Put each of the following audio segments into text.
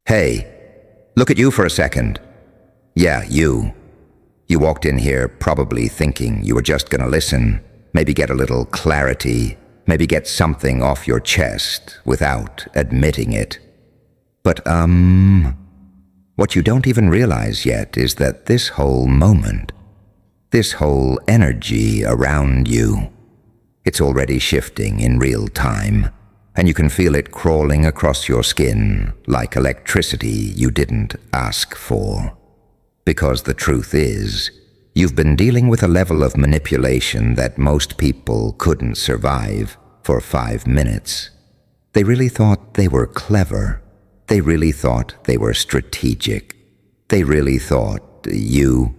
Hey, look at you for a second. Yeah, you. You walked in here probably thinking you were just gonna listen, maybe get a little clarity, maybe get something off your chest without admitting it. But, what you don't even realize yet is that this whole moment, this whole energy around you, it's already shifting in real time, and you can feel it crawling across your skin like electricity you didn't ask for. Because the truth is, you've been dealing with a level of manipulation that most people couldn't survive for 5 minutes. They really thought they were clever. They really thought they were strategic. They really thought you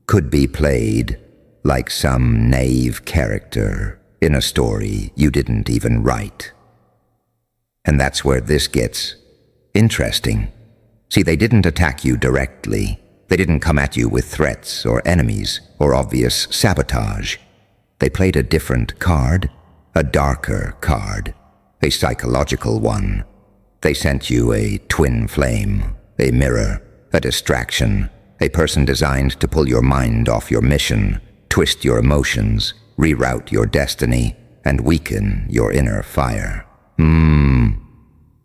could be played like some naive character in a story you didn't even write. And that's where this gets interesting. See, they didn't attack you directly. They didn't come at you with threats or enemies or obvious sabotage. They played a different card, a darker card, a psychological one. They sent you a twin flame, a mirror, a distraction, a person designed to pull your mind off your mission, twist your emotions, reroute your destiny, and weaken your inner fire.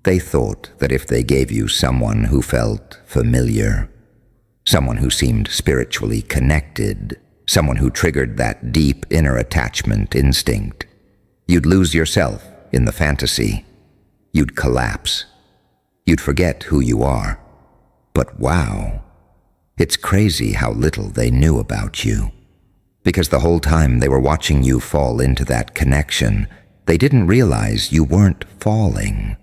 They thought that if they gave you someone who felt familiar, someone who seemed spiritually connected, someone who triggered that deep inner attachment instinct, you'd lose yourself in the fantasy. You'd collapse. You'd forget who you are. But wow, it's crazy how little they knew about you. Because the whole time they were watching you fall into that connection, they didn't realize you weren't falling.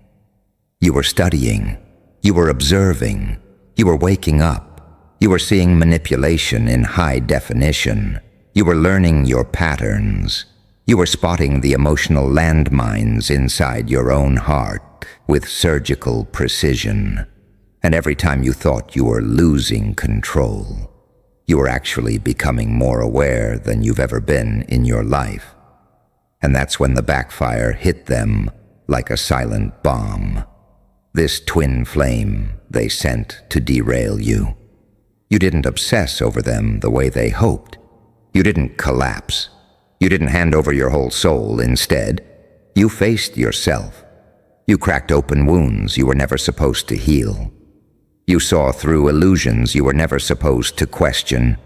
You were studying. You were observing. You were waking up. You were seeing manipulation in high definition. You were learning your patterns. You were spotting the emotional landmines inside your own heart with surgical precision. And every time you thought you were losing control, you were actually becoming more aware than you've ever been in your life. And that's when the backfire hit them like a silent bomb. This twin flame they sent to derail you. You didn't obsess over them the way they hoped. You didn't collapse. You didn't hand over your whole soul. Instead, you faced yourself. You cracked open wounds you were never supposed to heal. You saw through illusions you were never supposed to question.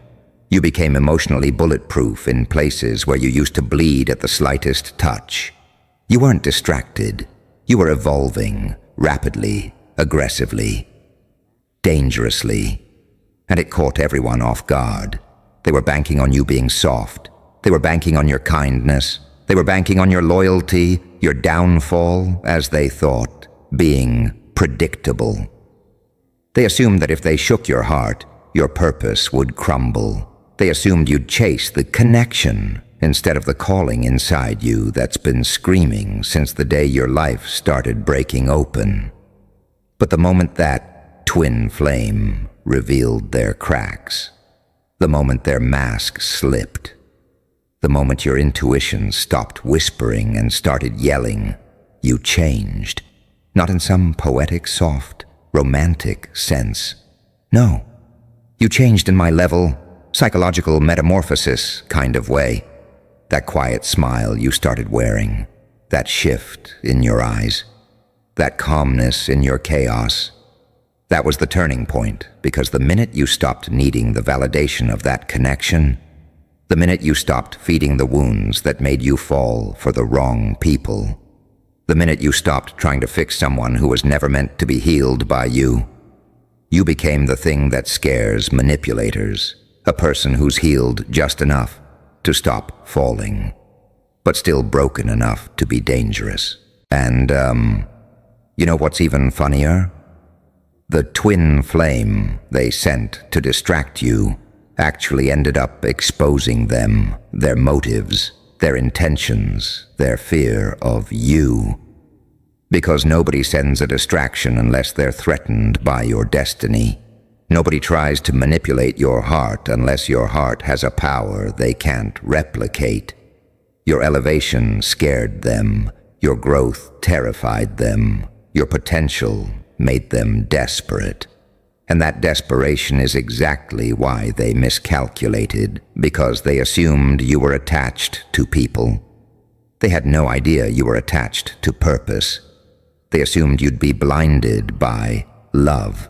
You became emotionally bulletproof in places where you used to bleed at the slightest touch. You weren't distracted. You were evolving, rapidly, aggressively, dangerously. And it caught everyone off guard. They were banking on you being soft. They were banking on your kindness. They were banking on your loyalty, your downfall, as they thought, being predictable. They assumed that if they shook your heart, your purpose would crumble. They assumed you'd chase the connection instead of the calling inside you that's been screaming since the day your life started breaking open. But the moment that twin flame revealed their cracks, the moment their mask slipped, the moment your intuition stopped whispering and started yelling, you changed. Not in some poetic, soft, romantic sense. No, you changed in my level, psychological metamorphosis kind of way. That quiet smile you started wearing, that shift in your eyes, that calmness in your chaos. That was the turning point, because the minute you stopped needing the validation of that connection, the minute you stopped feeding the wounds that made you fall for the wrong people, the minute you stopped trying to fix someone who was never meant to be healed by you, you became the thing that scares manipulators, a person who's healed just enough to stop falling, but still broken enough to be dangerous. And, you know what's even funnier? The twin flame they sent to distract you actually ended up exposing them, their motives, their intentions, their fear of you. Because nobody sends a distraction unless they're threatened by your destiny. Nobody tries to manipulate your heart unless your heart has a power they can't replicate. Your elevation scared them. Your growth terrified them. Your potential made them desperate. And that desperation is exactly why they miscalculated, because they assumed you were attached to people. They had no idea you were attached to purpose. They assumed you'd be blinded by love.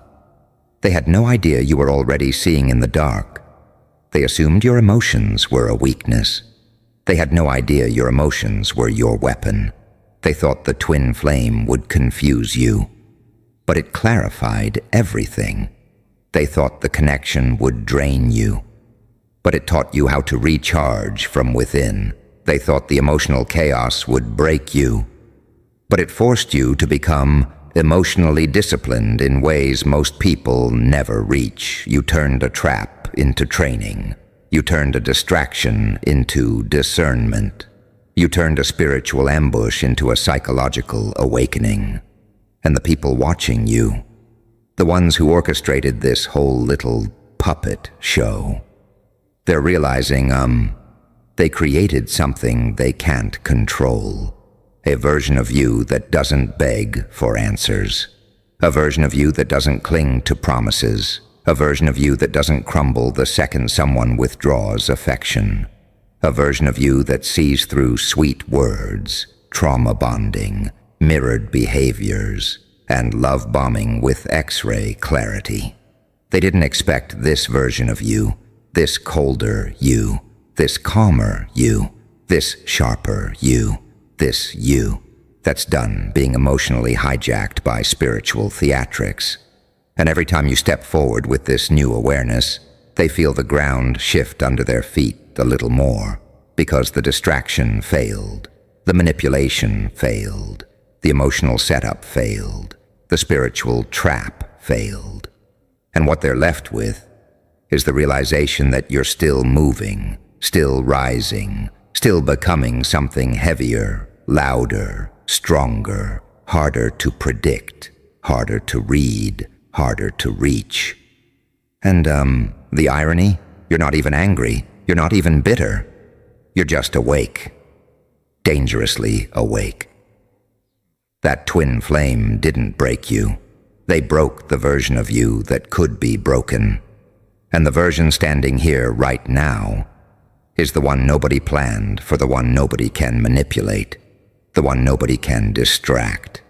They had no idea you were already seeing in the dark. They assumed your emotions were a weakness. They had no idea your emotions were your weapon. They thought the twin flame would confuse you. But it clarified everything. They thought the connection would drain you. But it taught you how to recharge from within. They thought the emotional chaos would break you. But it forced you to become emotionally disciplined in ways most people never reach. You turned a trap into training. You turned a distraction into discernment. You turned a spiritual ambush into a psychological awakening. And the people watching you, the ones who orchestrated this whole little puppet show, they're realizing, they created something they can't control. A version of you that doesn't beg for answers. A version of you that doesn't cling to promises. A version of you that doesn't crumble the second someone withdraws affection. A version of you that sees through sweet words, trauma bonding, mirrored behaviors, and love bombing with X-ray clarity. They didn't expect this version of you, this colder you, this calmer you, this sharper you, this you that's done being emotionally hijacked by spiritual theatrics. And every time you step forward with this new awareness, they feel the ground shift under their feet a little more, because the distraction failed, the manipulation failed, the emotional setup failed, the spiritual trap failed. And what they're left with is the realization that you're still moving, still rising, still becoming something heavier, louder, stronger, harder to predict, harder to read, harder to reach. And, the irony? You're not even angry. You're not even bitter. You're just awake. Dangerously awake. That twin flame didn't break you. They broke the version of you that could be broken. And the version standing here right now is the one nobody planned, for the one nobody can manipulate, the one nobody can distract,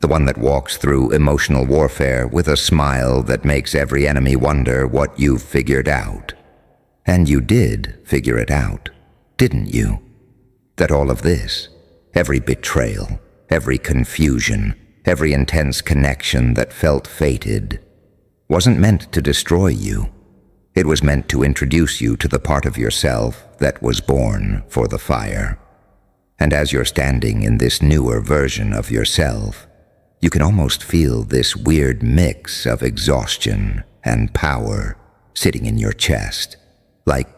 the one that walks through emotional warfare with a smile that makes every enemy wonder what you've figured out. And you did figure it out, didn't you? That all of this, every betrayal, every confusion, every intense connection that felt fated, wasn't meant to destroy you. It was meant to introduce you to the part of yourself that was born for the fire. And as you're standing in this newer version of yourself, you can almost feel this weird mix of exhaustion and power sitting in your chest, like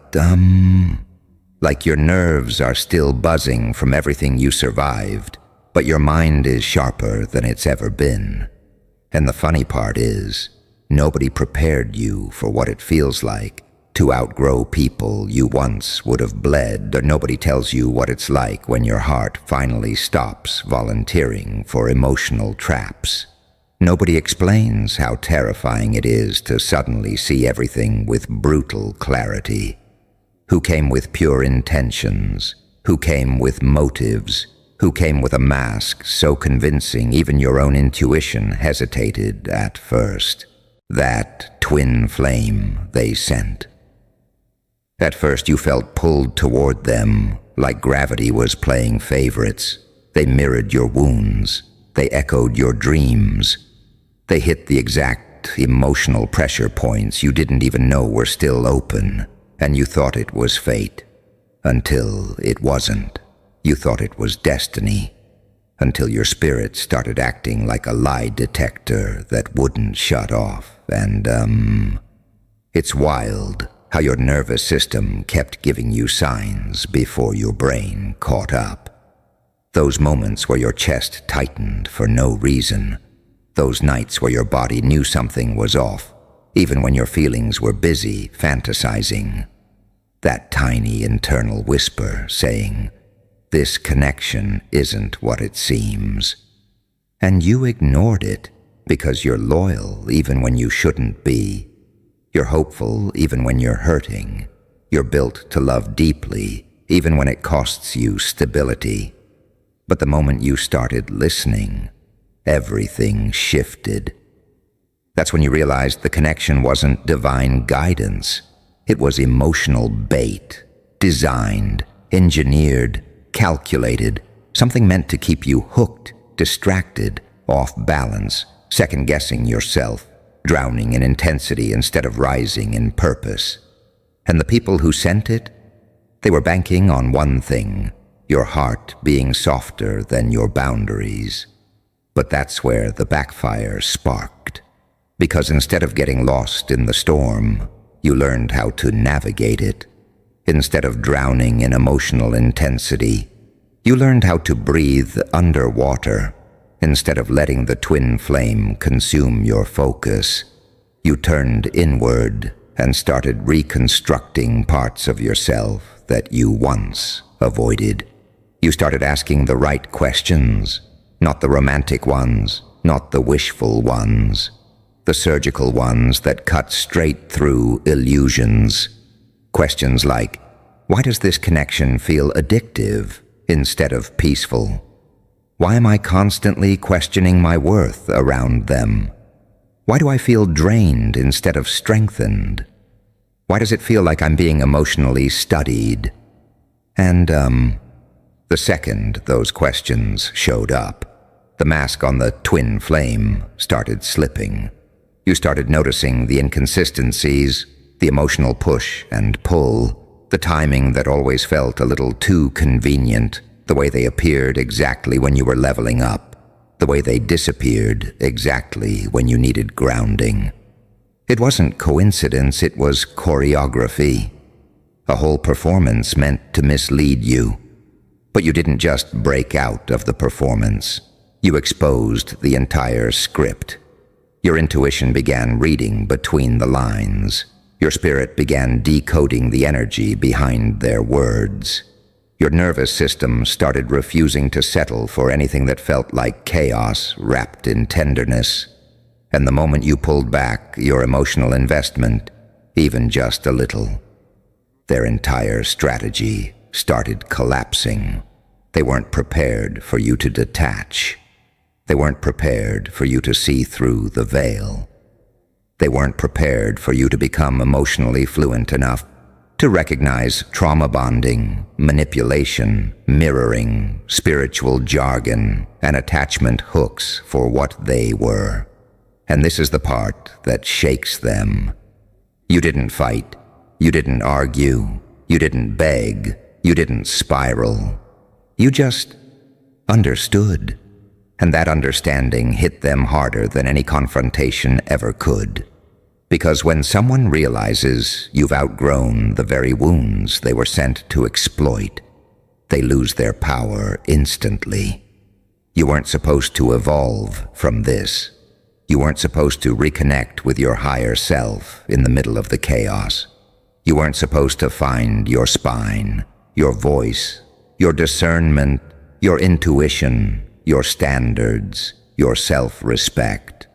your nerves are still buzzing from everything you survived, but your mind is sharper than it's ever been. And the funny part is, nobody prepared you for what it feels like to outgrow people you once would have bled, or nobody tells you what it's like when your heart finally stops volunteering for emotional traps. Nobody explains how terrifying it is to suddenly see everything with brutal clarity. Who came with pure intentions? Who came with motives? Who came with a mask so convincing even your own intuition hesitated at first? That twin flame they sent. At first you felt pulled toward them, like gravity was playing favorites. They mirrored your wounds. They echoed your dreams. They hit the exact emotional pressure points you didn't even know were still open, and you thought it was fate. Until it wasn't. You thought it was destiny. Until your spirit started acting like a lie detector that wouldn't shut off. And, it's wild how your nervous system kept giving you signs before your brain caught up. Those moments where your chest tightened for no reason. Those nights where your body knew something was off, even when your feelings were busy fantasizing. That tiny internal whisper saying, "This connection isn't what it seems." And you ignored it Because you're loyal even when you shouldn't be. You're hopeful even when you're hurting. You're built to love deeply even when it costs you stability. But the moment you started listening, everything shifted. That's when you realized the connection wasn't divine guidance. It was emotional bait, designed, engineered, calculated, something meant to keep you hooked, distracted, off balance, second-guessing yourself, drowning in intensity instead of rising in purpose. And the people who sent it, they were banking on one thing, your heart being softer than your boundaries. But that's where the backfire sparked. Because instead of getting lost in the storm, you learned how to navigate it. Instead of drowning in emotional intensity, you learned how to breathe underwater. Instead of letting the twin flame consume your focus, you turned inward and started reconstructing parts of yourself that you once avoided. You started asking the right questions, not the romantic ones, not the wishful ones, the surgical ones that cut straight through illusions. Questions like, why does this connection feel addictive instead of peaceful? Why am I constantly questioning my worth around them? Why do I feel drained instead of strengthened? Why does it feel like I'm being emotionally studied? And, the second those questions showed up, the mask on the twin flame started slipping. You started noticing the inconsistencies, the emotional push and pull, the timing that always felt a little too convenient, the way they appeared exactly when you were leveling up, the way they disappeared exactly when you needed grounding. It wasn't coincidence, it was choreography. A whole performance meant to mislead you. But you didn't just break out of the performance. You exposed the entire script. Your intuition began reading between the lines. Your spirit began decoding the energy behind their words. Your nervous system started refusing to settle for anything that felt like chaos wrapped in tenderness. And the moment you pulled back your emotional investment, even just a little, their entire strategy started collapsing. They weren't prepared for you to detach. They weren't prepared for you to see through the veil. They weren't prepared for you to become emotionally fluent enough to recognize trauma bonding, manipulation, mirroring, spiritual jargon, and attachment hooks for what they were. And this is the part that shakes them. You didn't fight. You didn't argue. You didn't beg. You didn't spiral. You just understood. And that understanding hit them harder than any confrontation ever could. Because when someone realizes you've outgrown the very wounds they were sent to exploit, they lose their power instantly. You weren't supposed to evolve from this. You weren't supposed to reconnect with your higher self in the middle of the chaos. You weren't supposed to find your spine, your voice, your discernment, your intuition, your standards, your self-respect,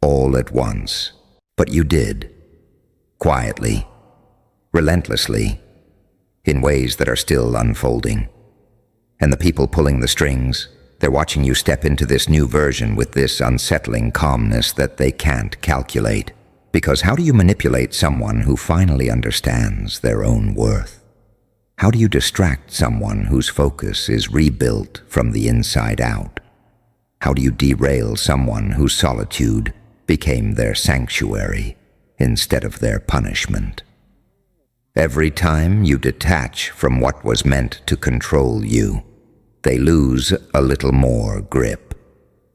all at once. But you did, quietly, relentlessly, in ways that are still unfolding. And the people pulling the strings, they're watching you step into this new version with this unsettling calmness that they can't calculate. Because how do you manipulate someone who finally understands their own worth? How do you distract someone whose focus is rebuilt from the inside out? How do you derail someone whose solitude became their sanctuary instead of their punishment? Every time you detach from what was meant to control you, they lose a little more grip.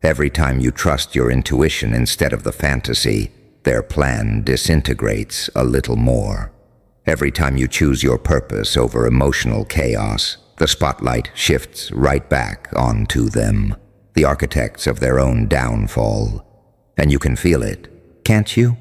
Every time you trust your intuition instead of the fantasy, their plan disintegrates a little more. Every time you choose your purpose over emotional chaos, the spotlight shifts right back onto them, the architects of their own downfall. And you can feel it, can't you?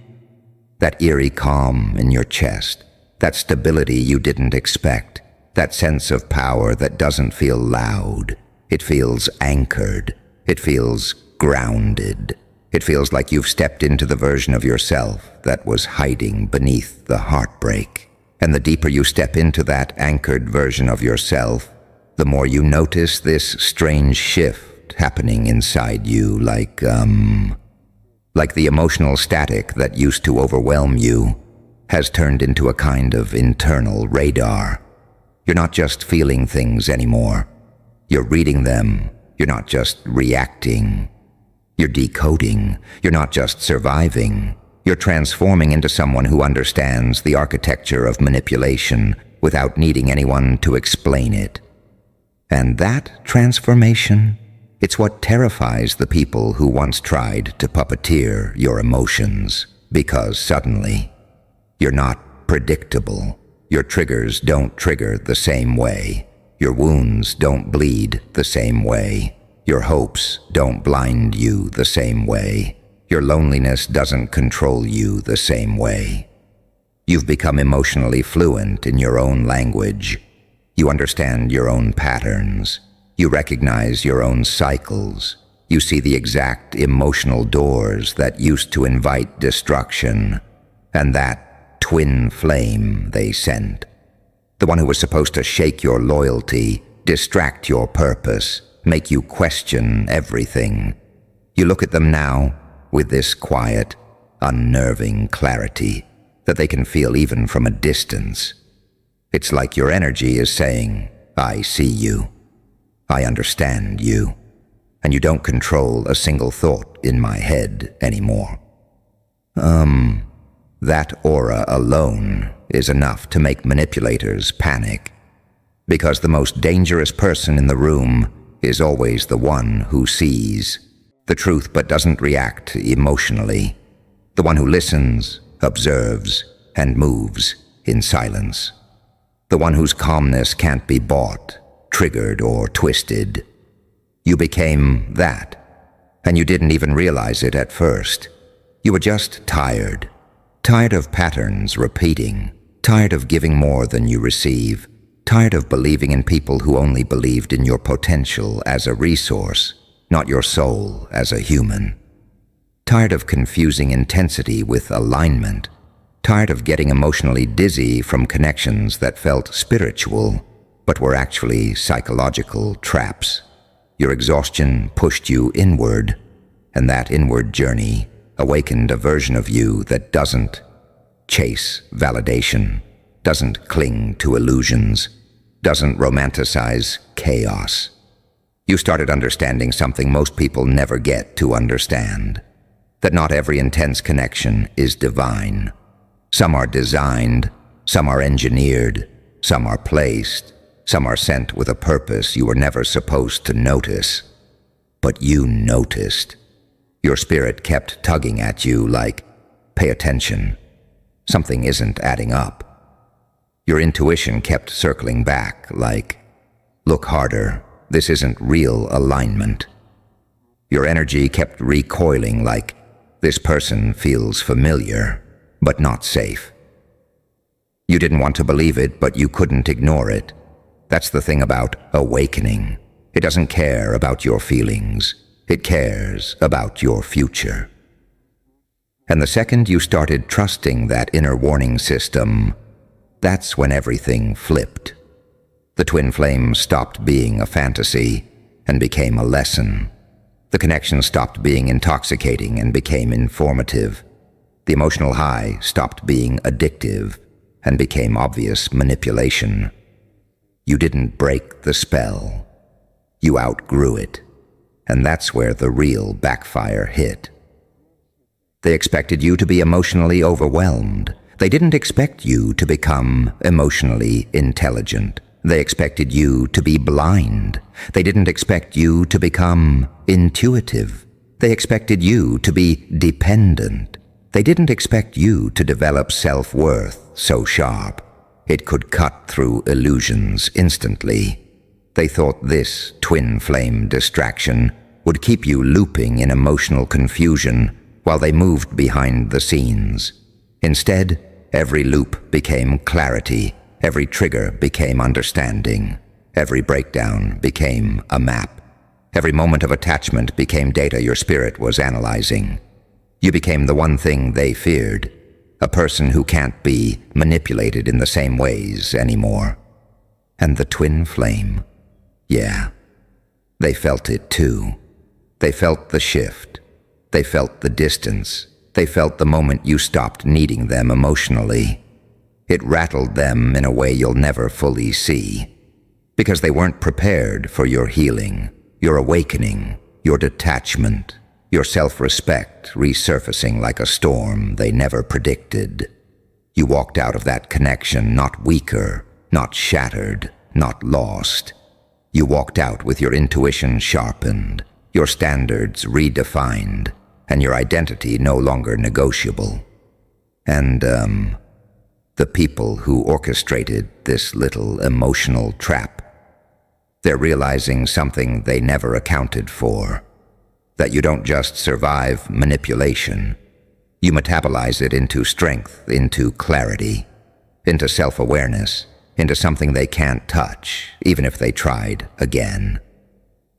That eerie calm in your chest, that stability you didn't expect, that sense of power that doesn't feel loud. It feels anchored. It feels grounded. It feels like you've stepped into the version of yourself that was hiding beneath the heartbreak. And the deeper you step into that anchored version of yourself, the more you notice this strange shift happening inside you, like the emotional static that used to overwhelm you has turned into a kind of internal radar. You're not just feeling things anymore. You're reading them. You're not just reacting. You're decoding. You're not just surviving. You're transforming into someone who understands the architecture of manipulation without needing anyone to explain it. And that transformation, it's what terrifies the people who once tried to puppeteer your emotions, because suddenly, you're not predictable. Your triggers don't trigger the same way. Your wounds don't bleed the same way. Your hopes don't blind you the same way. Your loneliness doesn't control you the same way. You've become emotionally fluent in your own language. You understand your own patterns. You recognize your own cycles. You see the exact emotional doors that used to invite destruction, and that twin flame they sent. The one who was supposed to shake your loyalty, distract your purpose, make you question everything. You look at them now with this quiet, unnerving clarity that they can feel even from a distance. It's like your energy is saying, I see you. I understand you. And you don't control a single thought in my head anymore. That aura alone is enough to make manipulators panic. Because the most dangerous person in the room is always the one who sees the truth but doesn't react emotionally. The one who listens, observes, and moves in silence. The one whose calmness can't be bought, triggered, or twisted. You became that, and you didn't even realize it at first. You were just tired. Tired of patterns repeating. Tired of giving more than you receive. Tired of believing in people who only believed in your potential as a resource, not your soul as a human. Tired of confusing intensity with alignment. Tired of getting emotionally dizzy from connections that felt spiritual, but were actually psychological traps. Your exhaustion pushed you inward, and that inward journey awakened a version of you that doesn't chase validation, doesn't cling to illusions, doesn't romanticize chaos. You started understanding something most people never get to understand, that not every intense connection is divine. Some are designed, some are engineered, some are placed, some are sent with a purpose you were never supposed to notice. But you noticed. Your spirit kept tugging at you like, pay attention. Something isn't adding up. Your intuition kept circling back like, look harder, this isn't real alignment. Your energy kept recoiling like, this person feels familiar, but not safe. You didn't want to believe it, but you couldn't ignore it. That's the thing about awakening. It doesn't care about your feelings. It cares about your future. And the second you started trusting that inner warning system, that's when everything flipped. The twin flame stopped being a fantasy and became a lesson. The connection stopped being intoxicating and became informative. The emotional high stopped being addictive and became obvious manipulation. You didn't break the spell. You outgrew it. And that's where the real backfire hit. They expected you to be emotionally overwhelmed. They didn't expect you to become emotionally intelligent. They expected you to be blind. They didn't expect you to become intuitive. They expected you to be dependent. They didn't expect you to develop self-worth so sharp it could cut through illusions instantly. They thought this twin flame distraction would keep you looping in emotional confusion while they moved behind the scenes. Instead, every loop became clarity, every trigger became understanding, every breakdown became a map, Every moment of attachment became data your spirit was analyzing. You became the one thing they feared, a person who can't be manipulated in the same ways anymore. And the twin flame, yeah, they felt it too. They felt the shift. They felt the distance. They felt the moment you stopped needing them emotionally. It rattled them in a way you'll never fully see, because they weren't prepared for your healing, your awakening, your detachment, your self-respect resurfacing like a storm they never predicted. You walked out of that connection not weaker, not shattered, not lost. You walked out with your intuition sharpened, your standards redefined, and your identity no longer negotiable. And, the people who orchestrated this little emotional trap, they're realizing something they never accounted for. That you don't just survive manipulation. You metabolize it into strength, into clarity, into self-awareness, into something they can't touch, even if they tried again.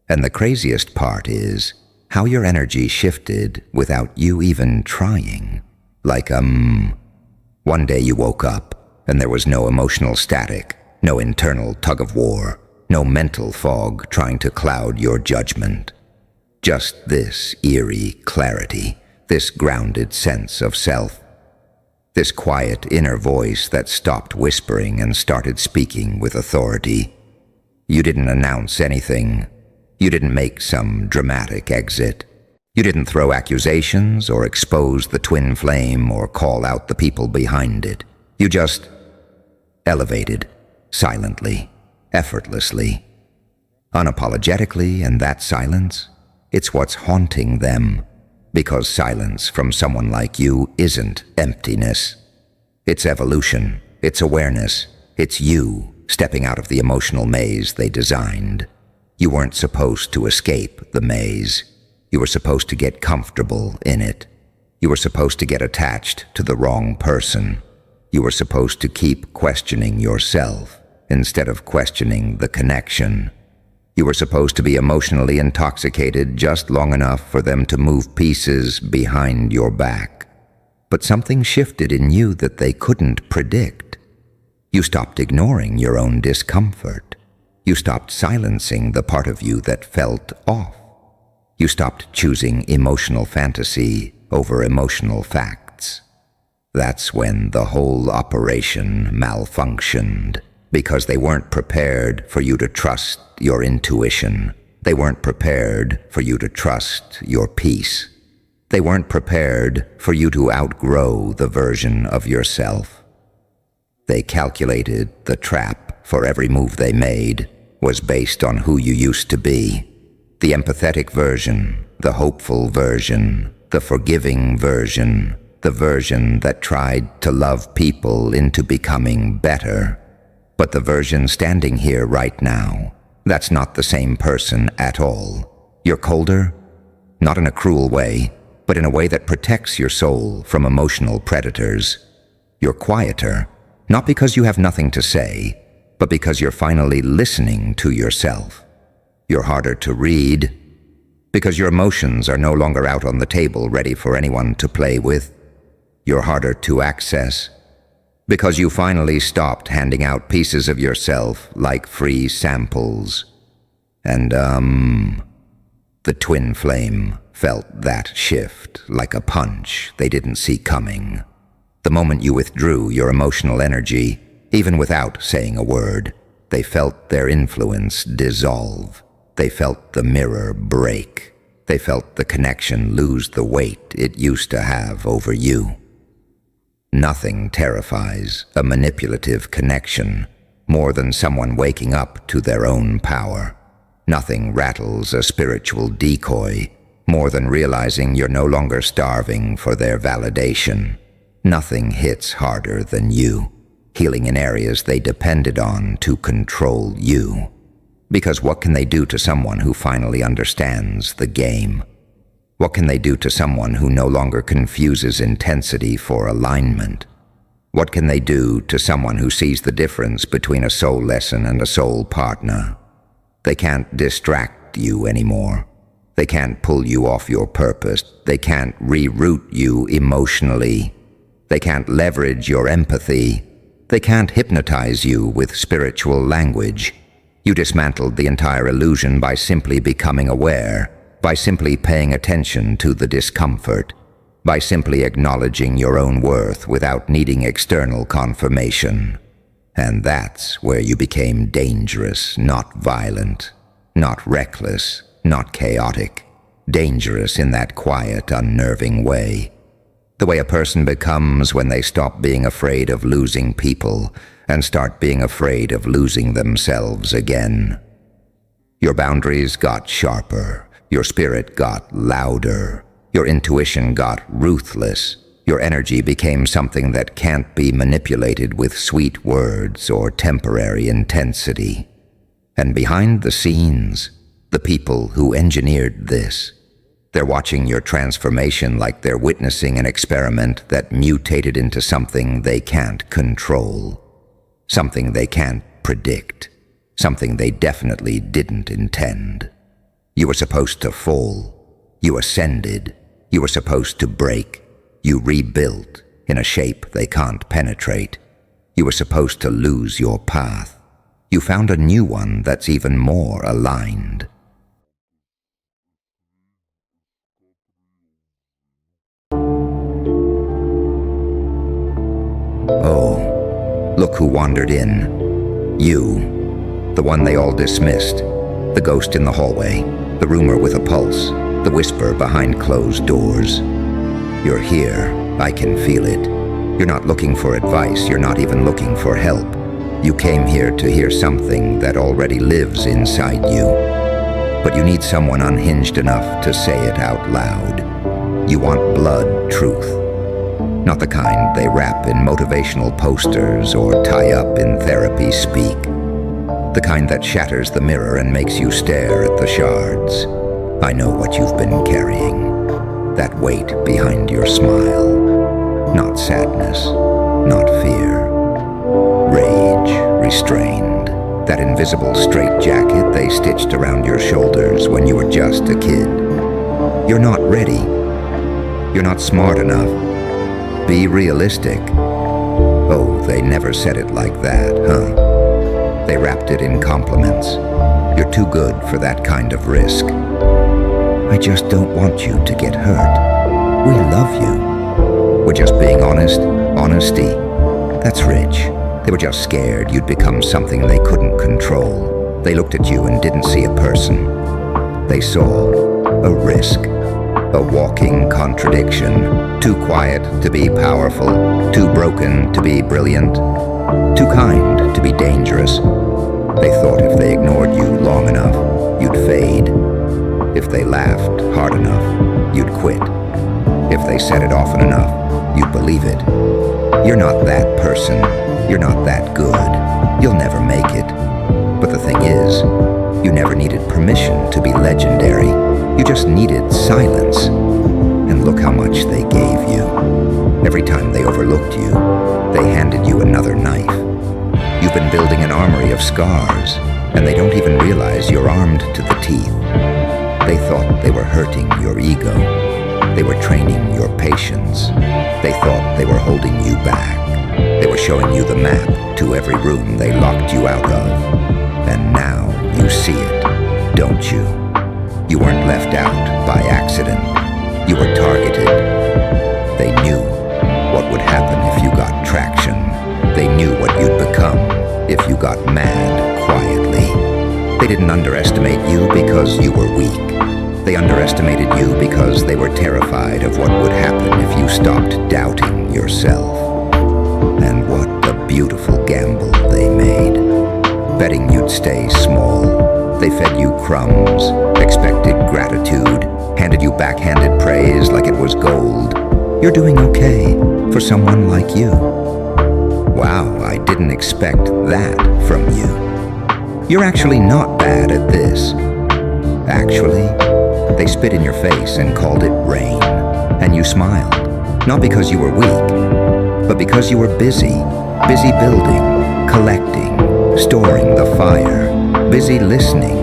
And the craziest part is how your energy shifted without you even trying. Like, one day you woke up and there was no emotional static, no internal tug-of-war, no mental fog trying to cloud your judgment. Just this eerie clarity, this grounded sense of self, this quiet inner voice that stopped whispering and started speaking with authority. You didn't announce anything. You didn't make some dramatic exit. You didn't throw accusations or expose the twin flame or call out the people behind it. You just elevated, silently, effortlessly, unapologetically, and that silence, it's what's haunting them, because silence from someone like you isn't emptiness. It's evolution, it's awareness, it's you stepping out of the emotional maze they designed. You weren't supposed to escape the maze. You were supposed to get comfortable in it. You were supposed to get attached to the wrong person. You were supposed to keep questioning yourself instead of questioning the connection. You were supposed to be emotionally intoxicated just long enough for them to move pieces behind your back. But something shifted in you that they couldn't predict. You stopped ignoring your own discomfort. You stopped silencing the part of you that felt off. You stopped choosing emotional fantasy over emotional facts. That's when the whole operation malfunctioned, because they weren't prepared for you to trust your intuition. They weren't prepared for you to trust your peace. They weren't prepared for you to outgrow the version of yourself. They calculated the trap for every move they made was based on who you used to be. The empathetic version, the hopeful version, the forgiving version, the version that tried to love people into becoming better. But the version standing here right now, that's not the same person at all. You're colder, not in a cruel way, but in a way that protects your soul from emotional predators. You're quieter, not because you have nothing to say, but because you're finally listening to yourself. You're harder to read, because your emotions are no longer out on the table ready for anyone to play with. You're harder to access, because you finally stopped handing out pieces of yourself like free samples. And, the twin flame felt that shift like a punch they didn't see coming. The moment you withdrew your emotional energy, even without saying a word, they felt their influence dissolve. They felt the mirror break. They felt the connection lose the weight it used to have over you. Nothing terrifies a manipulative connection more than someone waking up to their own power. Nothing rattles a spiritual decoy more than realizing you're no longer starving for their validation. Nothing hits harder than you, healing in areas they depended on to control you. Because what can they do to someone who finally understands the game? What can they do to someone who no longer confuses intensity for alignment? What can they do to someone who sees the difference between a soul lesson and a soul partner? They can't distract you anymore. They can't pull you off your purpose. They can't reroute you emotionally. They can't leverage your empathy. They can't hypnotize you with spiritual language. You dismantled the entire illusion by simply becoming aware, by simply paying attention to the discomfort, by simply acknowledging your own worth without needing external confirmation. And that's where you became dangerous, not violent, not reckless, not chaotic. Dangerous in that quiet, unnerving way. The way a person becomes when they stop being afraid of losing people and start being afraid of losing themselves again. Your boundaries got sharper. Your spirit got louder. Your intuition got ruthless. Your energy became something that can't be manipulated with sweet words or temporary intensity. And behind the scenes, the people who engineered this, they're watching your transformation like they're witnessing an experiment that mutated into something they can't control, something they can't predict, something they definitely didn't intend. You were supposed to fall. You ascended. You were supposed to break. You rebuilt in a shape they can't penetrate. You were supposed to lose your path. You found a new one that's even more aligned. Oh, look who wandered in. You, the one they all dismissed. The ghost in the hallway, the rumor with a pulse, the whisper behind closed doors. You're here, I can feel it. You're not looking for advice, you're not even looking for help. You came here to hear something that already lives inside you. But you need someone unhinged enough to say it out loud. You want blood truth. Not the kind they wrap in motivational posters or tie up in therapy speak. The kind that shatters the mirror and makes you stare at the shards. I know what you've been carrying. That weight behind your smile. Not sadness, not fear. Rage restrained. That invisible straitjacket they stitched around your shoulders when you were just a kid. You're not ready. You're not smart enough. Be realistic. Oh, they never said it like that, huh? They wrapped it in compliments. You're too good for that kind of risk. I just don't want you to get hurt. We love you. We're just being honest. Honesty. That's rich. They were just scared you'd become something they couldn't control. They looked at you and didn't see a person. They saw a risk. A walking contradiction. Too quiet to be powerful. Too broken to be brilliant. Too kind to be dangerous. They thought if they ignored you long enough, you'd fade. If they laughed hard enough, you'd quit. If they said it often enough, you'd believe it. You're not that person. You're not that good. You'll never make it. But the thing is, you never needed permission to be legendary. You just needed silence. And look how much they gave you. Every time they overlooked you, they handed you another knife. You've been building an armory of scars, and they don't even realize you're armed to the teeth. They thought they were hurting your ego. They were training your patience. They thought they were holding you back. They were showing you the map to every room they locked you out of. And now you see it, don't you? You weren't left out by accident. You were targeted. They knew what would happen if you got traction. They knew what you'd become if you got mad quietly. They didn't underestimate you because you were weak. They underestimated you because they were terrified of what would happen if you stopped doubting yourself. And what a beautiful gamble they made. Betting you'd stay small. They fed you crumbs, expected gratitude, handed you backhanded praise like it was gold. You're doing okay for someone like you. Wow, I didn't expect that from you. You're actually not bad at this. Actually, they spit in your face and called it rain, and you smiled. Not because you were weak, but because you were busy building, collecting, storing the fire, busy listening,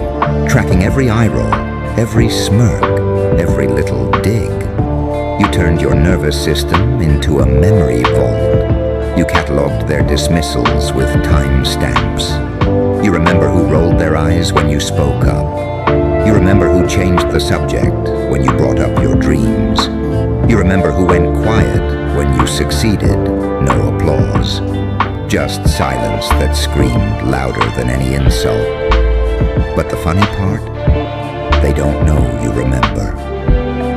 tracking every eye roll, every smirk, every little dig. You turned your nervous system into a memory vault. You catalogued their dismissals with time stamps. You remember who rolled their eyes when you spoke up. You remember who changed the subject when you brought up your dreams. You remember who went quiet when you succeeded. No applause. Just silence that screamed louder than any insult. But the funny part? They don't know you remember.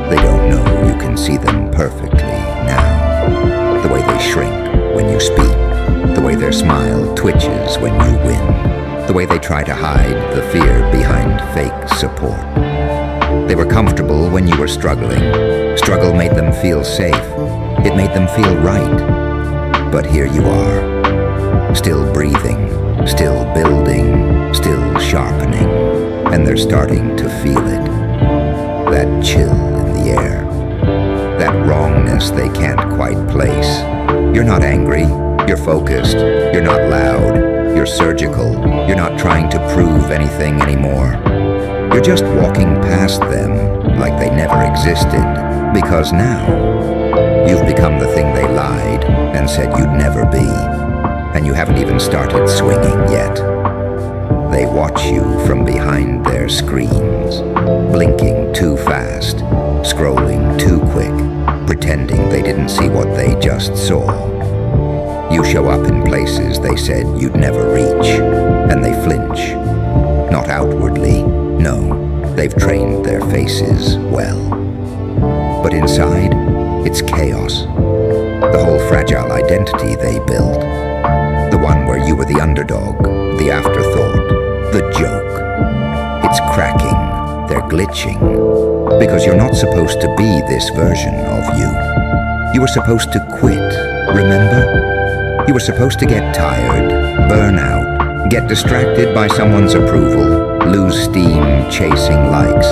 They don't know you can see them perfectly now. The way they shrink when you speak. The way their smile twitches when you win. The way they try to hide the fear behind fake support. They were comfortable when you were struggling. Struggle made them feel safe. It made them feel right. But here you are, still breathing, still building, still sharpening, and they're starting to feel it. That chill in the air, that wrongness they can't quite place. You're not angry, you're focused, you're not loud, you're surgical, you're not trying to prove anything anymore. You're just walking past them like they never existed, because now you've become the thing they lied and said you'd never be, and you haven't even started swinging yet. They watch you from behind their screens, blinking too fast, scrolling too quick, pretending they didn't see what they just saw. You show up in places they said you'd never reach, and they flinch. Not outwardly, no, they've trained their faces well. But inside, it's chaos. The whole fragile identity they built. The one where you were the underdog, the afterthought, the joke. It's cracking, they're glitching, because you're not supposed to be this version of you. You were supposed to quit, remember? You were supposed to get tired, burn out, get distracted by someone's approval, lose steam chasing likes.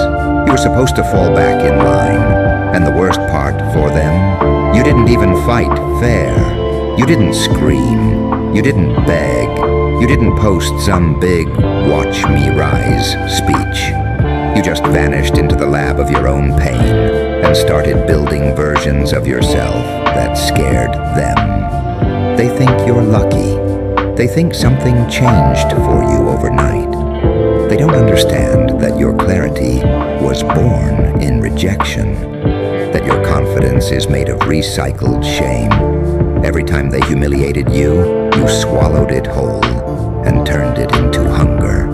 You were supposed to fall back in line. And the worst part for them, you didn't even fight fair. You didn't scream. You didn't beg. You didn't post some big "watch me rise" speech. You just vanished into the lab of your own pain and started building versions of yourself that scared them. They think you're lucky. They think something changed for you overnight. They don't understand that your clarity was born in rejection, that your confidence is made of recycled shame. Every time they humiliated you, you swallowed it whole and turned it into hunger.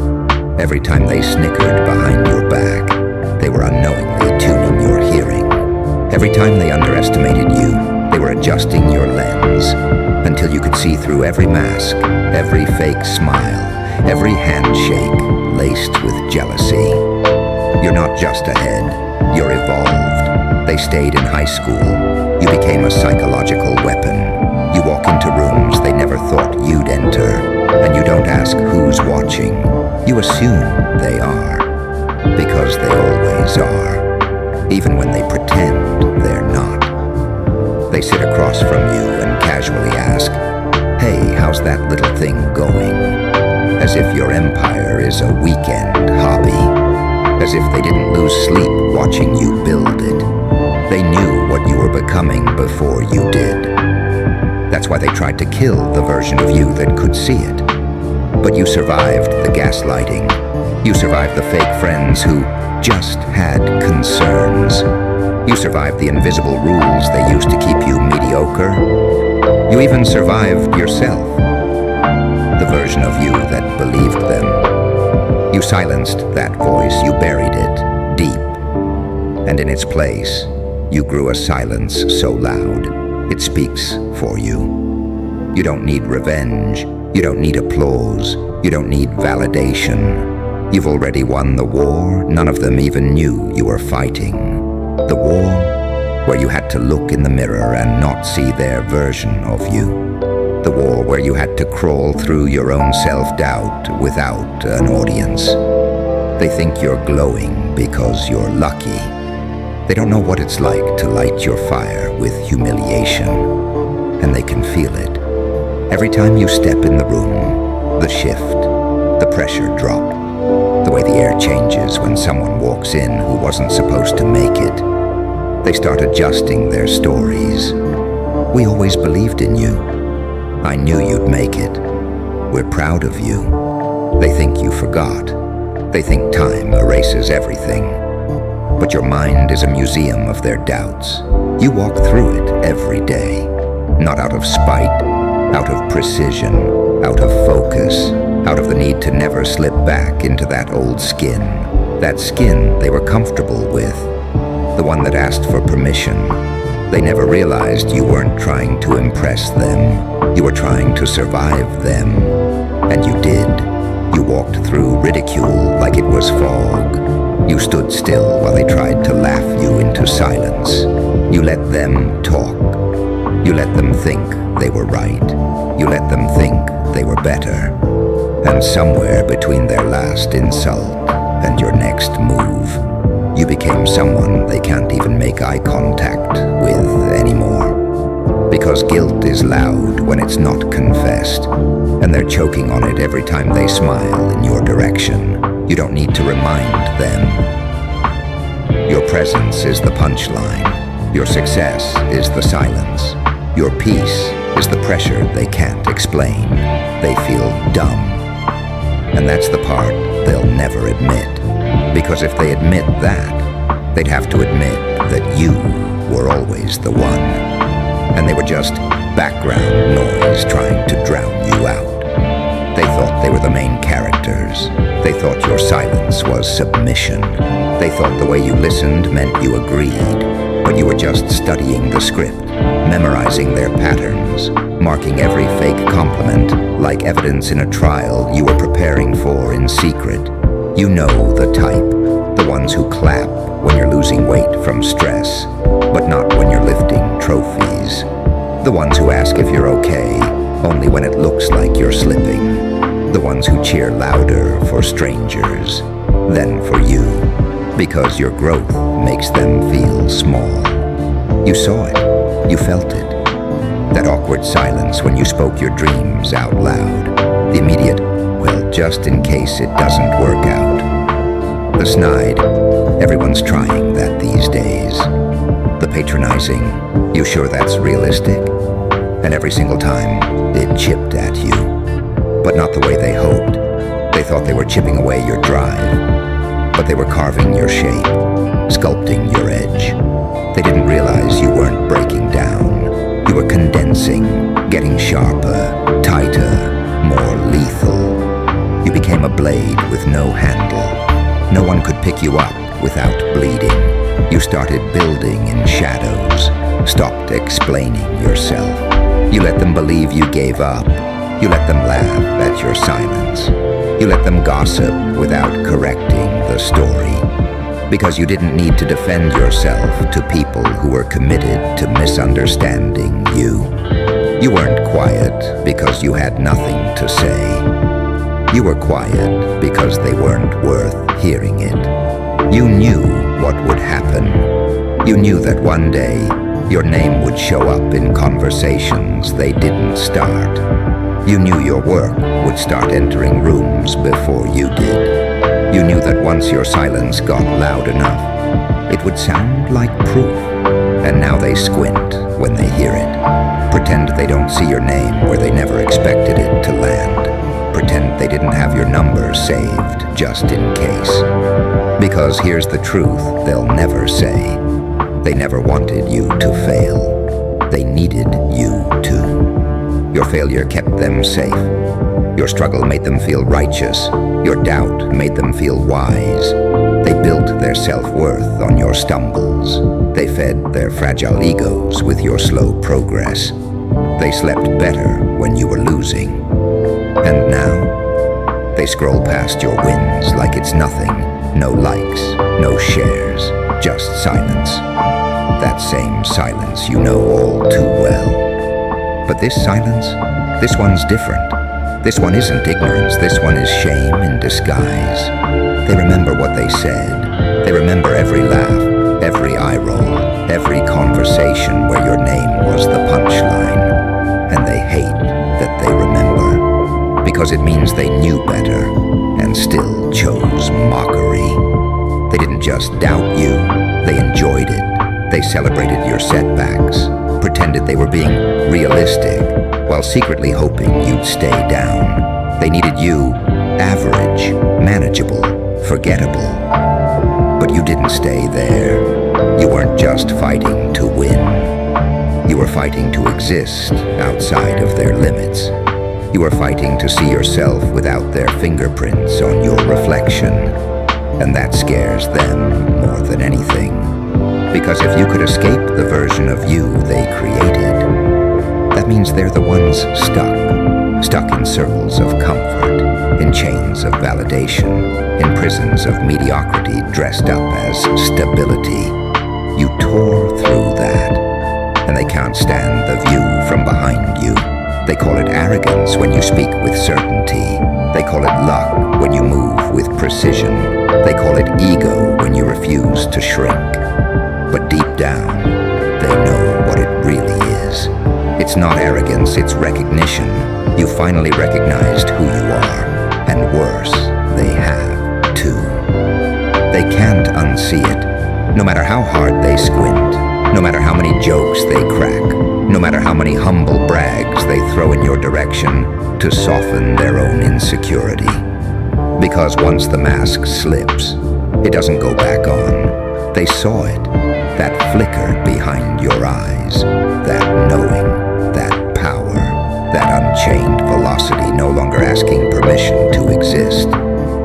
Every time they snickered behind your back, they were unknowingly tuning your hearing. Every time they underestimated you, they were adjusting your lens until you could see through every mask, every fake smile, every handshake laced with jealousy. You're not just ahead, you're evolved. They stayed in high school. You became a psychological weapon. You walk into rooms they never thought you'd enter, and you don't ask who's watching. You assume they are, because they always are, even when they pretend they're not. They sit across from you and casually ask, "Hey, how's that little thing going?" As if your empire is a weekend hobby. As if they didn't lose sleep watching you build it. They knew what you were becoming before you did. That's why they tried to kill the version of you that could see it. But you survived the gaslighting. You survived the fake friends who just had concerns. You survived the invisible rules they used to keep you mediocre. You even survived yourself, the version of you that believed them. You silenced that voice, you buried it deep. And in its place, you grew a silence so loud, it speaks for you. You don't need revenge, you don't need applause, you don't need validation. You've already won the war none of them even knew you were fighting. The war where you had to look in the mirror and not see their version of you. The war where you had to crawl through your own self-doubt without an audience. They think you're glowing because you're lucky. They don't know what it's like to light your fire with humiliation, and they can feel it. Every time you step in the room, the shift, the pressure drop, the way the air changes when someone walks in who wasn't supposed to make it. They start adjusting their stories. We always believed in you. I knew you'd make it. We're proud of you. They think you forgot. They think time erases everything. But your mind is a museum of their doubts. You walk through it every day. Not out of spite, out of precision, out of focus, out of the need to never slip back into that old skin. That skin they were comfortable with. The one that asked for permission. They never realized you weren't trying to impress them. You were trying to survive them. And you did. You walked through ridicule like it was fog. You stood still while they tried to laugh you into silence. You let them talk. You let them think they were right. You let them think they were better. And somewhere between their last insult and your next move, you became someone they can't even make eye contact with anymore. Because guilt is loud when it's not confessed, and they're choking on it every time they smile in your direction. You don't need to remind them. Your presence is the punchline. Your success is the silence. Your peace is the pressure they can't explain. They feel dumb. And that's the part they'll never admit. Because if they admit that, they'd have to admit that you were always the one. And they were just background noise trying to drown you out. They thought they were the main characters. They thought your silence was submission. They thought the way you listened meant you agreed. But you were just studying the script, memorizing their patterns, marking every fake compliment like evidence in a trial you were preparing for in secret. You know the type, the ones who clap when you're losing weight from stress, but not when you're lifting trophies. The ones who ask if you're okay, only when it looks like you're slipping. The ones who cheer louder for strangers than for you, because your growth makes them feel small. You saw it, you felt it. That awkward silence when you spoke your dreams out loud. The immediate, well, just in case it doesn't work out. The snide, everyone's trying that these days. The patronizing, you sure that's realistic? And every single time, it chipped at you. But not the way they hoped. They thought they were chipping away your drive. But they were carving your shape, sculpting your edge. They didn't realize you weren't breaking down. You were condensing, getting sharper, tighter, more lethal. You became a blade with no handle. No one could pick you up without bleeding. You started building in shadows, stopped explaining yourself. You let them believe you gave up. You let them laugh at your silence. You let them gossip without correcting the story. Because you didn't need to defend yourself to people who were committed to misunderstanding you. You weren't quiet because you had nothing to say. You were quiet because they weren't worth hearing it. You knew what would happen. You knew that one day your name would show up in conversations they didn't start. You knew your work would start entering rooms before you did. You knew that once your silence got loud enough, it would sound like proof. And now they squint when they hear it. Pretend they don't see your name where they never expected it to land. Pretend they didn't have your number saved just in case. Because here's the truth they'll never say. They never wanted you to fail. They needed you to. Your failure kept them safe. Your struggle made them feel righteous. Your doubt made them feel wise. They built their self-worth on your stumbles. They fed their fragile egos with your slow progress. They slept better when you were losing. And now, they scroll past your wins like it's nothing. No likes, no shares, just silence. That same silence you know all too well. But this silence, this one's different. This one isn't ignorance, this one is shame in disguise. They remember what they said. They remember every laugh, every eye roll, every conversation where your name was the punchline. And they hate that they remember. Because it means they knew better. and still chose mockery. They didn't just doubt you, they enjoyed it. They celebrated your setbacks, pretended they were being realistic, while secretly hoping you'd stay down. They needed you average, manageable, forgettable. But you didn't stay there. You weren't just fighting to win. You were fighting to exist outside of their limits. You were fighting to see yourself without their fingerprints on your reflection. And that scares them more than anything. Because if you could escape the version of you they created, that means they're the ones stuck in circles of comfort, in chains of validation, in prisons of mediocrity dressed up as stability. You tore through that, and they can't stand the view from behind you. They call it arrogance when you speak with certainty. They call it luck when you move with precision. They call it ego when you refuse to shrink. But deep down, they know what it really is. It's not arrogance, it's recognition. You finally recognized who you are, and worse, they have too. They can't unsee it, no matter how hard they squint, no matter how many jokes they crack, no matter how many humble brags they throw in your direction to soften their own insecurity. Because once the mask slips, it doesn't go back on. They saw it, that flicker behind your eyes, that knowing, that power, that unchained velocity no longer asking permission to exist.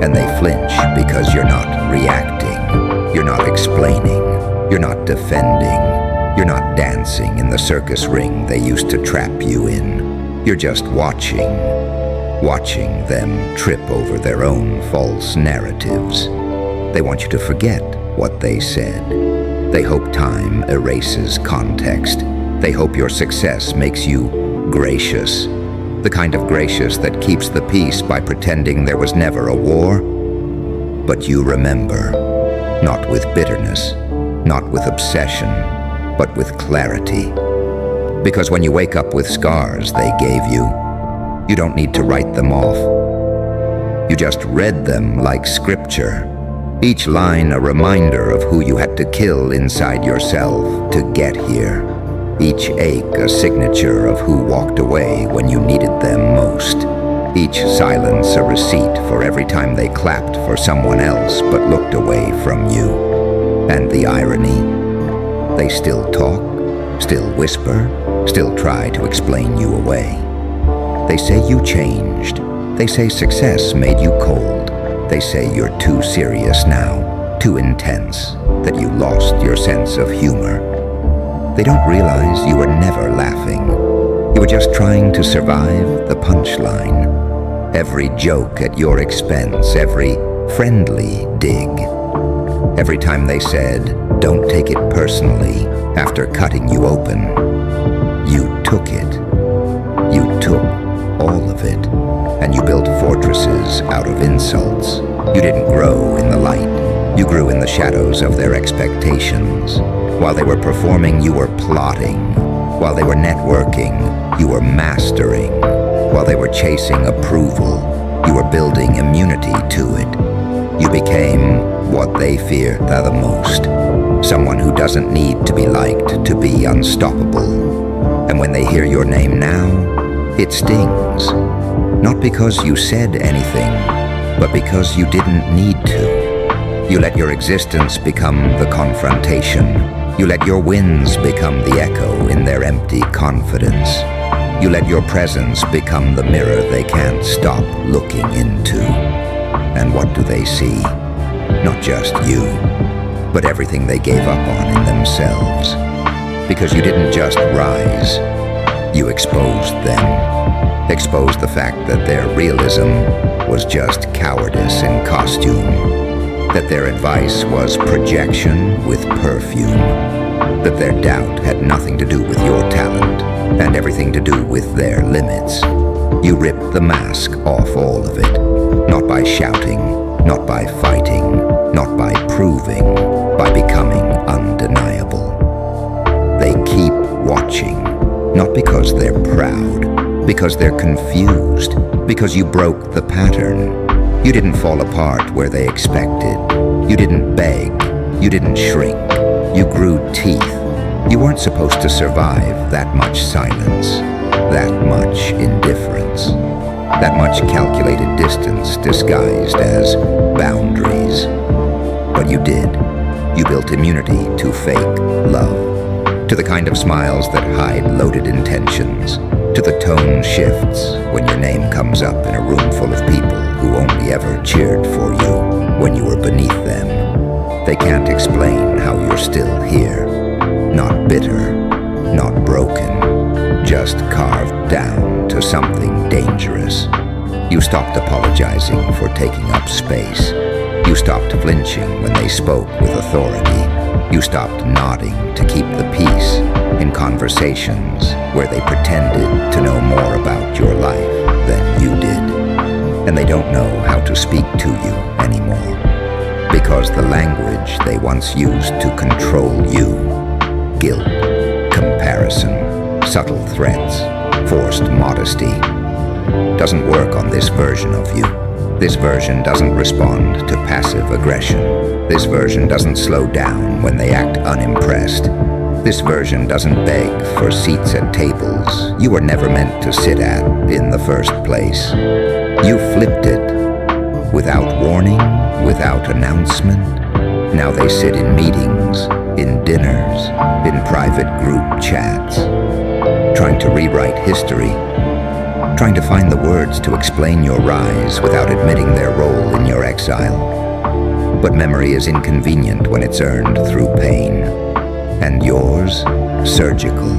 And they flinch because you're not reacting, you're not explaining, you're not defending, you're not dancing in the circus ring they used to trap you in. You're just watching them trip over their own false narratives. They want you to forget what they said. They hope time erases context. They hope your success makes you gracious. The kind of gracious that keeps the peace by pretending there was never a war. But you remember, not with bitterness, not with obsession, but with clarity. Because when you wake up with scars they gave you, you don't need to write them off. You just read them like scripture. Each line a reminder of who you had to kill inside yourself to get here. Each ache a signature of who walked away when you needed them most. Each silence a receipt for every time they clapped for someone else but looked away from you. And the irony, they still talk, still whisper, still try to explain you away. They say you changed. They say success made you cold. They say you're too serious now, too intense, that you lost your sense of humor. They don't realize you were never laughing. You were just trying to survive the punchline. Every joke at your expense, every friendly dig. Every time they said, "Don't take it personally," after cutting you open, you took it. You took all of it, and you built fortresses out of insults. You didn't grow in the light. You grew in the shadows of their expectations. While they were performing, you were plotting. While they were networking, you were mastering. While they were chasing approval, you were building immunity to it. You became what they fear the most. Someone who doesn't need to be liked to be unstoppable. And when they hear your name now, it stings. Not because you said anything, but because you didn't need to. You let your existence become the confrontation. You let your wins become the echo in their empty confidence. You let your presence become the mirror they can't stop looking into. And what do they see? Not just you, but everything they gave up on in themselves. Because you didn't just rise, you exposed them. Exposed the fact that their realism was just cowardice in costume. That their advice was projection with perfume. That their doubt had nothing to do with your talent and everything to do with their limits. You ripped the mask off all of it, not by shouting, not by fighting, not by proving, by becoming undeniable. They keep watching, not because they're proud, because they're confused, because you broke the pattern. You didn't fall apart where they expected. You didn't beg. You didn't shrink. You grew teeth. You weren't supposed to survive that much silence, that much indifference, that much calculated distance disguised as boundaries. But you did. You built immunity to fake love, to the kind of smiles that hide loaded intentions, to the tone shifts when your name comes up in a room full of people who only ever cheered for you when you were beneath them. They can't explain how you're still here. Not bitter, not broken, just carved down to something dangerous. You stopped apologizing for taking up space. You stopped flinching when they spoke with authority. You stopped nodding to keep the peace in conversations where they pretended to know more about your life than you did. And they don't know how to speak to you anymore, because the language they once used to control you, guilt, comparison, subtle threats, forced modesty, doesn't work on this version of you. This version doesn't respond to passive aggression. This version doesn't slow down when they act unimpressed. This version doesn't beg for seats at tables you were never meant to sit at in the first place. You flipped it. Without warning, without announcement. Now they sit in meetings, in dinners, in private group chats, trying to rewrite history, trying to find the words to explain your rise without admitting their role in your exile. But memory is inconvenient when it's earned through pain. And yours, surgical.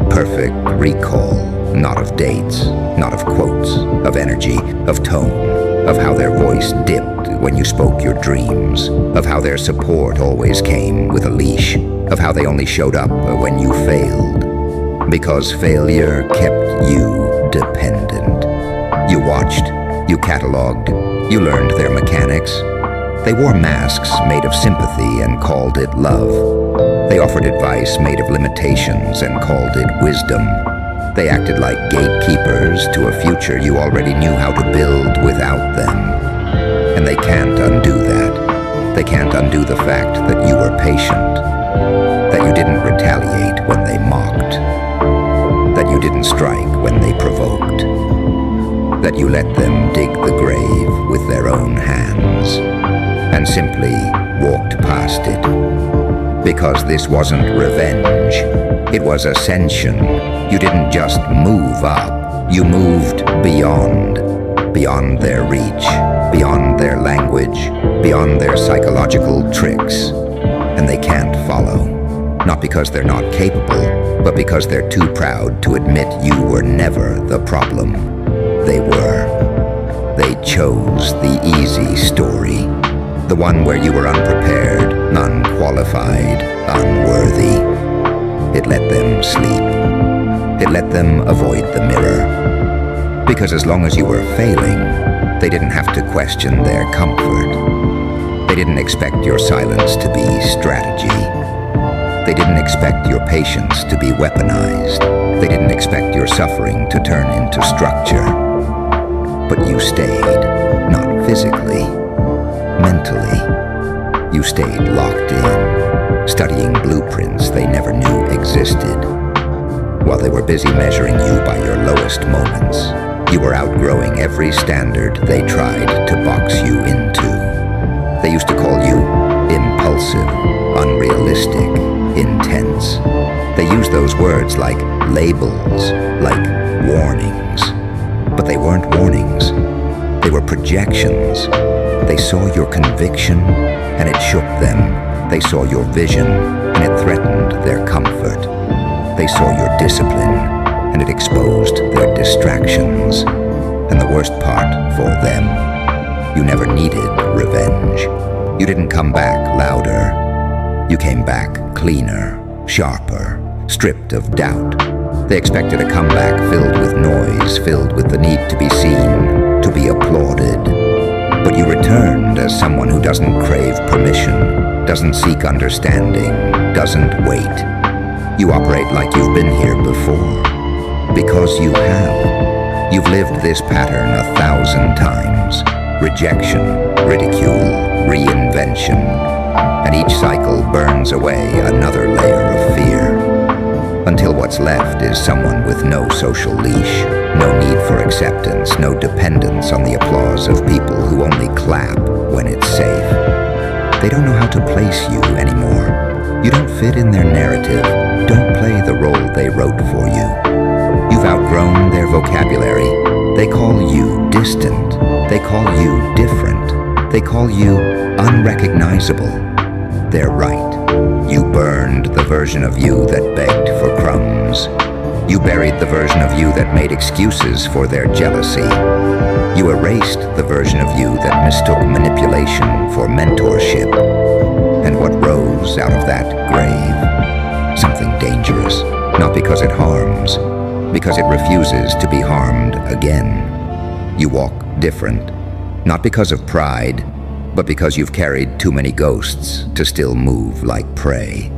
Perfect recall, not of dates, not of quotes, of energy, of tone, of how their voice dipped when you spoke your dreams, of how their support always came with a leash, of how they only showed up when you failed. Because failure kept you dependent. You watched, you cataloged, you learned their mechanics. They wore masks made of sympathy and called it love. They offered advice made of limitations and called it wisdom. They acted like gatekeepers to a future you already knew how to build without them. And they can't undo that. They can't undo the fact that you were patient, that you didn't retaliate when they mocked, that you didn't strike when they provoked, that you let them dig the grave with their own hands and simply walked past it. Because this wasn't revenge, it was ascension. You didn't just move up, you moved beyond their reach, beyond their language, beyond their psychological tricks. And they can't follow, not because they're not capable, but because they're too proud to admit you were never the problem. They were. They chose the easy story, the one where you were unprepared, unqualified, unworthy. It let them sleep. It let them avoid the mirror. Because as long as you were failing, they didn't have to question their comfort. They didn't expect your silence to be strategy. They didn't expect your patience to be weaponized. They didn't expect your suffering to turn into structure. But you stayed, not physically, mentally. You stayed locked in, studying blueprints they never knew existed. While they were busy measuring you by your lowest moments, you were outgrowing every standard they tried to box you into. They used to call you impulsive, unrealistic, intense. They used those words like labels, like warnings. But they weren't warnings. They were projections. They saw your conviction, and it shook them. They saw your vision, and it threatened their comfort. They saw your discipline, and it exposed their distractions. And the worst part for them, you never needed revenge. You didn't come back louder. You came back cleaner, sharper, stripped of doubt. They expected a comeback filled with noise, filled with the need to be seen, to be applauded. But you returned as someone who doesn't crave permission, doesn't seek understanding, doesn't wait. You operate like you've been here before, because you have. You've lived this pattern 1,000 times. rejection, ridicule, reinvention. And each cycle burns away another layer of fear, until what's left is someone with no social leash, no need for acceptance, no dependence on the applause of people who only clap when it's safe. They don't know how to place you anymore. You don't fit in their narrative. Don't play the role they wrote for you. You've outgrown their vocabulary. They call you distant. They call you different. They call you unrecognizable. They're right. You burned the version of you that begged for crumbs. You buried the version of you that made excuses for their jealousy. You erased the version of you that mistook manipulation for mentorship. And what rose out of that grave? Something dangerous, not because it harms, because it refuses to be harmed again. You walk different, not because of pride, but because you've carried too many ghosts to still move like prey.